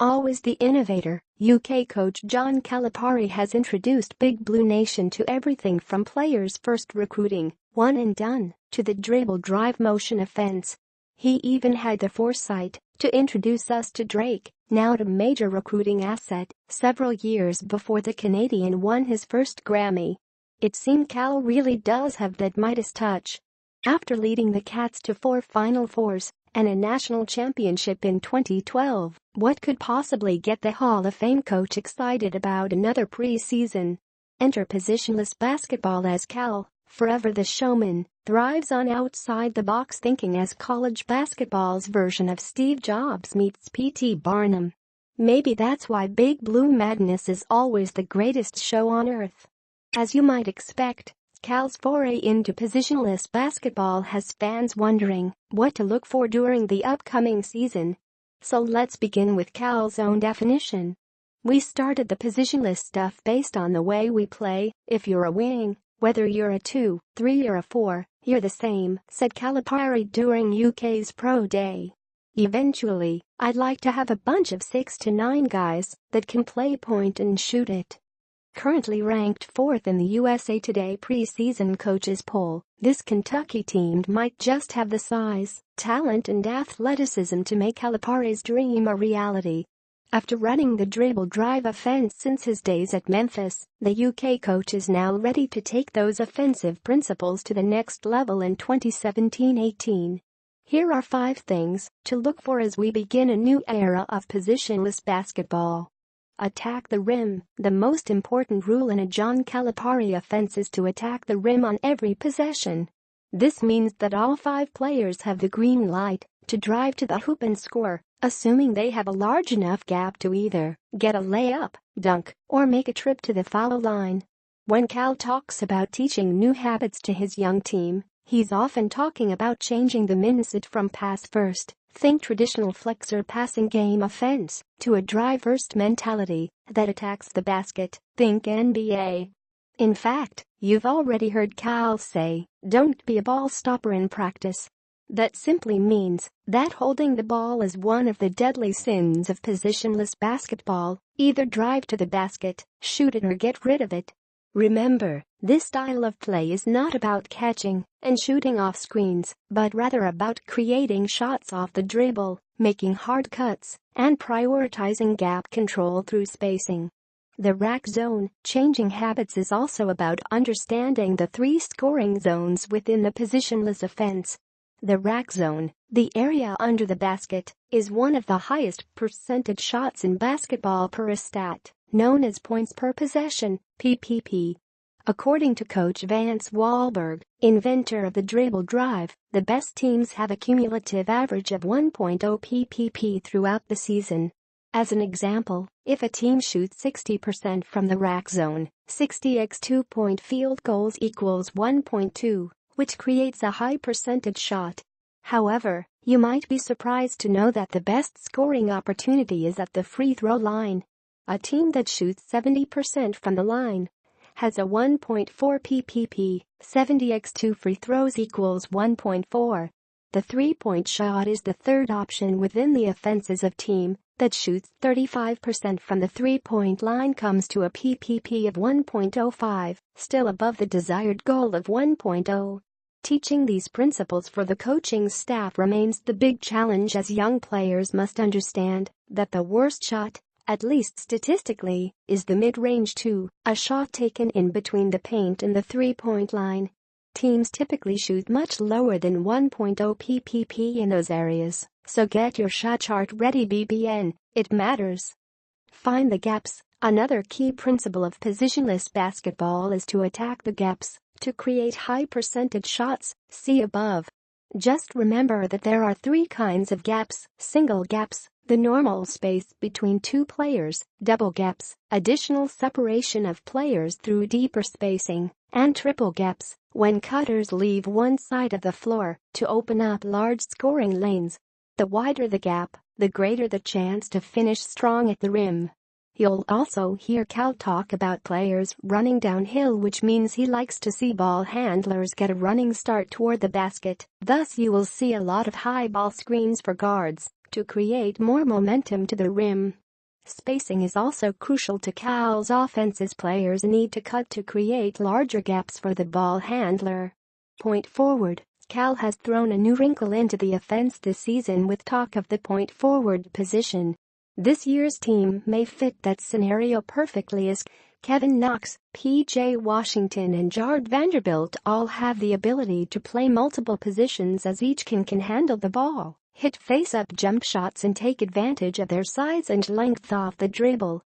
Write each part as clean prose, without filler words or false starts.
Always the innovator, UK coach John Calipari has introduced Big Blue Nation to everything from players' first recruiting, one and done, to the Dribble Drive Motion Offense. He even had the foresight to introduce us to Drake, now a major recruiting asset, several years before the Canadian won his first Grammy. It seems Cal really does have that Midas Touch. After leading the Cats to 4 Final Fours and a national championship in 2012, what could possibly get the Hall of Fame coach excited about another preseason? Enter positionless basketball as Cal, forever the showman, thrives on outside-the-box thinking as college basketball's version of Steve Jobs meets P.T. Barnum. Maybe that's why Big Blue Madness is always the greatest show on earth. As you might expect, Cal's foray into positionless basketball has fans wondering what to look for during the upcoming season. So let's begin with Cal's own definition. We started the positionless stuff based on the way we play. If you're a wing, whether you're a 2, 3 or a 4, you're the same, said Calipari during UK's Pro Day. Eventually, I'd like to have a bunch of 6 to 9 guys that can play point and shoot it. Currently ranked 4th in the USA Today preseason coaches poll, this Kentucky team might just have the size, talent and athleticism to make Calipari's dream a reality. After running the dribble drive offense since his days at Memphis, the UK coach is now ready to take those offensive principles to the next level in 2017-18. Here are 5 things to look for as we begin a new era of positionless basketball. Attack the rim. The most important rule in a John Calipari offense is to attack the rim on every possession. This means that all 5 players have the green light to drive to the hoop and score, assuming they have a large enough gap to either get a layup, dunk, or make a trip to the foul line. When Cal talks about teaching new habits to his young team, he's often talking about changing the mindset from pass first, think traditional flexor passing game offense, to a drive-first mentality that attacks the basket, think NBA. In fact, you've already heard Cal say, "Don't be a ball stopper in practice." That simply means that holding the ball is one of the deadly sins of positionless basketball. Either drive to the basket, shoot it or get rid of it. Remember, this style of play is not about catching and shooting off screens, but rather about creating shots off the dribble, making hard cuts, and prioritizing gap control through spacing. The rack zone changing habits is also about understanding the 3 scoring zones within the positionless offense. The rack zone, the area under the basket, is one of the highest percentage shots in basketball per stat, known as points per possession, PPP. According to Coach Vance Wahlberg, inventor of the dribble drive, the best teams have a cumulative average of 1.0 PPP throughout the season. As an example, if a team shoots 60% from the rack zone, 60x 2-point field goals equals 1.2, which creates a high percentage shot. However, you might be surprised to know that the best scoring opportunity is at the free throw line. A team that shoots 70% from the line has a 1.4 PPP, 70x 2 free throws equals 1.4. The 3-point shot is the third option within the offenses of team that shoots 35% from the 3-point line comes to a PPP of 1.05, still above the desired goal of 1.0. Teaching these principles for the coaching staff remains the big challenge, as young players must understand that the worst shot, at least statistically, is the mid-range 2, a shot taken in between the paint and the 3-point line. Teams typically shoot much lower than 1.0 PPP in those areas, so get your shot chart ready BBN, it matters. Find the gaps. Another key principle of positionless basketball is to attack the gaps to create high percentage shots, see above. Just remember that there are 3 kinds of gaps: single gaps, the normal space between 2 players, double gaps, additional separation of players through deeper spacing, and triple gaps, when cutters leave one side of the floor to open up large scoring lanes. The wider the gap, the greater the chance to finish strong at the rim. You'll also hear Cal talk about players running downhill, which means he likes to see ball handlers get a running start toward the basket. Thus you will see a lot of high ball screens for guards to create more momentum to the rim. Spacing is also crucial to Cal's offense as players need to cut to create larger gaps for the ball handler. Point forward. Cal has thrown a new wrinkle into the offense this season with talk of the point forward position. This year's team may fit that scenario perfectly as Kevin Knox, P.J. Washington and Jared Vanderbilt all have the ability to play multiple positions as each can handle the ball, hit face-up jump shots and take advantage of their size and length off the dribble.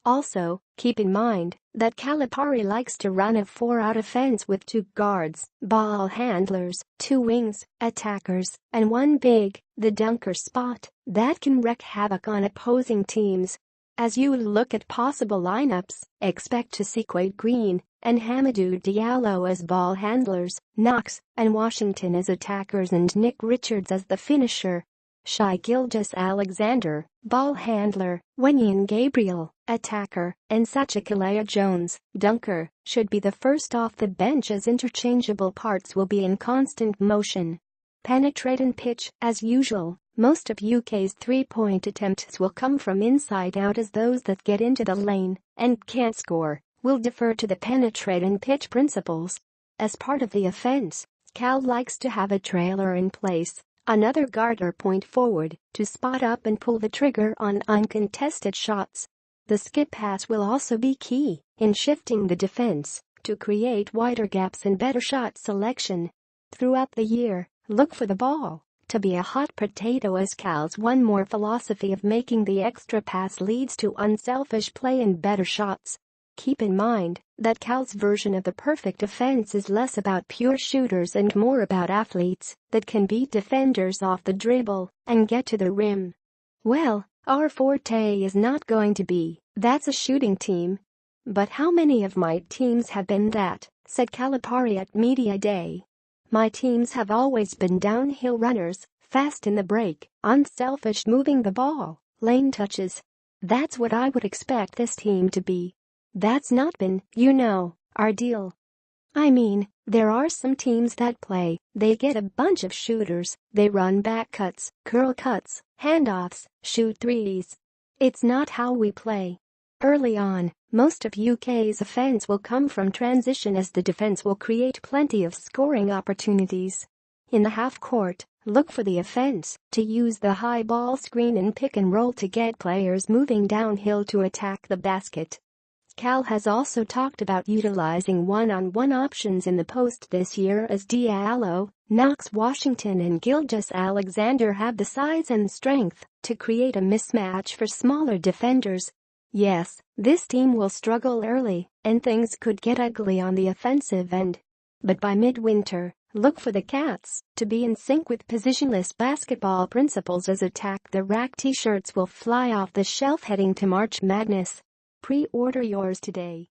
Also, keep in mind that Calipari likes to run a 4-out offense with 2 guards, ball handlers, 2 wings, attackers, and 1 big, the dunker spot, that can wreak havoc on opposing teams. As you look at possible lineups, expect to see Quade Green and Hamidou Diallo as ball handlers, Knox and Washington as attackers and Nick Richards as the finisher. Shai Gilgeous-Alexander, ball handler, Wenyen Gabriel, attacker, and Sacha Jones, dunker, should be the first off the bench as interchangeable parts will be in constant motion. Penetrate and pitch. As usual, most of UK's three-point attempts will come from inside out as those that get into the lane and can't score will defer to the penetrate and pitch principles. As part of the offense, Cal likes to have a trailer in place, another guard or point forward, to spot up and pull the trigger on uncontested shots. The skip pass will also be key in shifting the defense to create wider gaps and better shot selection. Throughout the year, look for the ball to be a hot potato as Cal's one more philosophy of making the extra pass leads to unselfish play and better shots. Keep in mind that Cal's version of the perfect offense is less about pure shooters and more about athletes that can beat defenders off the dribble and get to the rim. Well, our forte is not going to be, that's a shooting team. But how many of my teams have been that, said Calipari at Media Day. My teams have always been downhill runners, fast in the break, unselfish moving the ball, lane touches. That's what I would expect this team to be. That's not been, our deal. I mean, there are some teams that play, they get a bunch of shooters, they run back cuts, curl cuts, handoffs, shoot threes. It's not how we play. Early on, most of UK's offense will come from transition as the defense will create plenty of scoring opportunities. In the half court, look for the offense to use the high ball screen and pick and roll to get players moving downhill to attack the basket. Cal has also talked about utilizing one-on-one options in the post this year as Diallo, Knox, Washington and Gilgeous-Alexander have the size and strength to create a mismatch for smaller defenders. Yes, this team will struggle early, and things could get ugly on the offensive end. But by midwinter, look for the Cats to be in sync with positionless basketball principles as Attack the Rack t-shirts will fly off the shelf heading to March Madness. Pre-order yours today.